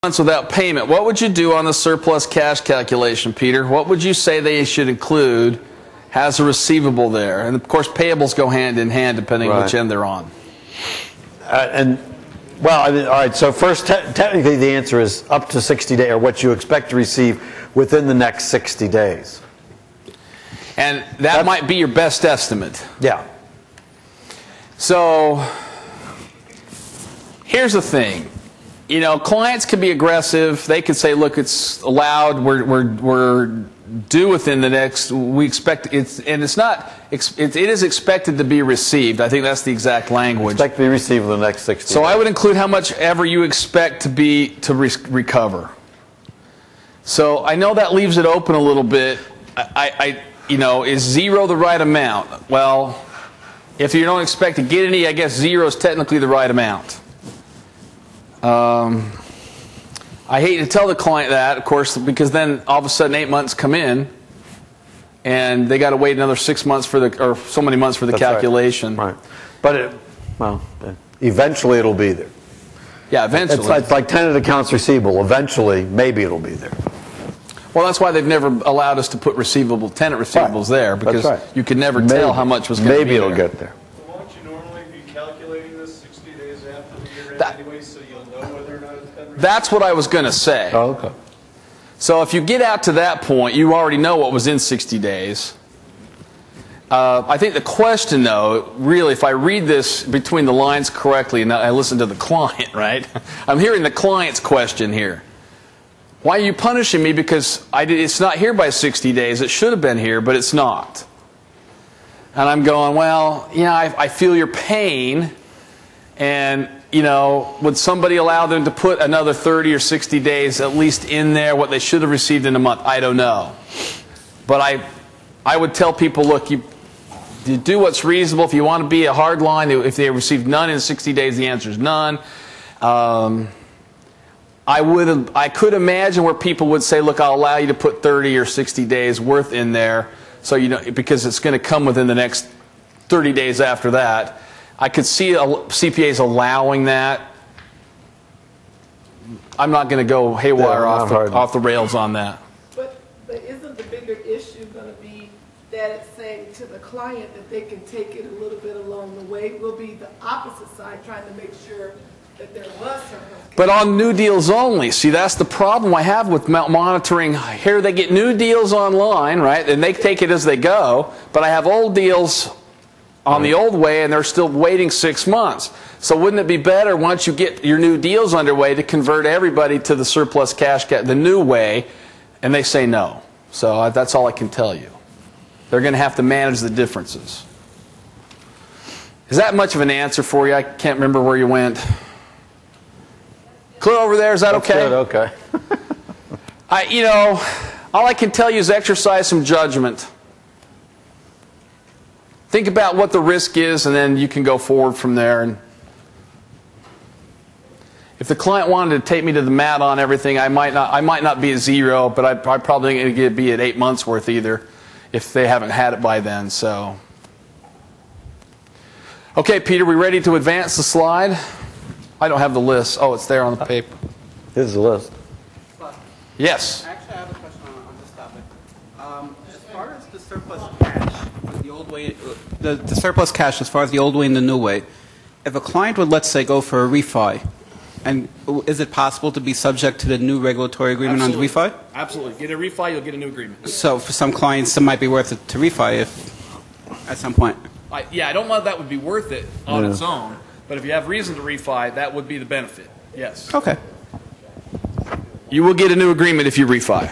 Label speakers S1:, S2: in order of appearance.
S1: Months without payment, what would you do on the surplus cash calculation, Peter? What would you say they should include as a receivable there? And of course, payables go hand in hand depending on which end they're on.
S2: Well, all right. So first, technically, the answer is up to 60 days, or what you expect to receive within the next 60 days.
S1: And that might be your best estimate.
S2: Yeah.
S1: So here's the thing. You know, clients can be aggressive. They could say, "Look, it's allowed. We're due within the next. We expect it's, and it's not. It is expected to be received." I think that's the exact language.
S2: Expect to be received in the next 60 days.
S1: So I would include how much ever you expect to recover. So I know that leaves it open a little bit. You know, is zero the right amount? Well, if you don't expect to get any, I guess zero is technically the right amount. I hate to tell the client that, of course, because then all of a sudden 8 months come in, and they got to wait another 6 months for the, or so many months for the calculation.
S2: Right. But eventually it'll be there.
S1: Yeah, eventually.
S2: It's like tenant accounts receivable. Eventually, maybe it'll be there.
S1: Well, that's why they've never allowed us to put tenant receivables there, because you could never tell how much was going to be there.
S2: Maybe it'll get there.
S3: So won't you normally be calculating this 60 days after the year end anyway, so you'll know whether or not it's been received?
S1: That's what I was going to say.
S2: Oh, okay.
S1: So if you get out to that point, you already know what was in 60 days. I think the question, though, really, if I read this between the lines correctly, and I listen to the client, right? I'm hearing the client's question here. Why are you punishing me? Because it's not here by 60 days. It should have been here, but it's not. And I'm going, well, you know, I feel your pain. And, you know, would somebody allow them to put another 30 or 60 days at least in there, what they should have received in a month? I don't know. But I would tell people, look, you do what's reasonable. If you want to be a hard line, if they received none in 60 days, the answer is none. I could imagine where people would say, look, I'll allow you to put 30 or 60 days worth in there, so you know, because it's going to come within the next 30 days after that. I could see CPAs allowing that. I'm not going to go haywire off the rails on that.
S4: But isn't the bigger issue going to be that it's saying to the client that they can take it a little bit along the way? Will be the opposite side, trying to make sure that there was surplus.
S1: But on new deals only. See, that's the problem I have with monitoring. Here they get new deals online, right? And they take it as they go. But I have old deals on the old way, and they're still waiting 6 months. So wouldn't it be better once you get your new deals underway to convert everybody to the surplus cash, the new way? And they say no. So that's all I can tell you. They're going to have to manage the differences. Is that much of an answer for you? I can't remember where you went. Clear over there, is that okay?
S2: Good, okay.
S1: You know, all I can tell you is exercise some judgment. Think about what the risk is, and then you can go forward from there. And if the client wanted to take me to the mat on everything, I might not be at zero, but I probably ain't going to be at 8 months worth either, if they haven't had it by then. So, okay, Peter, we ready to advance the slide? I don't have the list. Oh, it's there on the paper.
S2: Here's the list.
S1: Yes.
S5: Actually, I have a question on this topic. As far as the surplus cash, the old way, the surplus cash, as far as the old way and the new way, if a client would, let's say, go for a refi, and is it possible to be subject to the new regulatory agreement on the refi?
S1: Absolutely. Get a refi, you'll get a new agreement.
S5: So for some clients, it might be worth it to refi if, at some point.
S1: Yeah, I don't know if that would be worth it on its own. But if you have reason to refi, that would be the benefit. Yes.
S5: Okay.
S1: You will get a new agreement if you refi.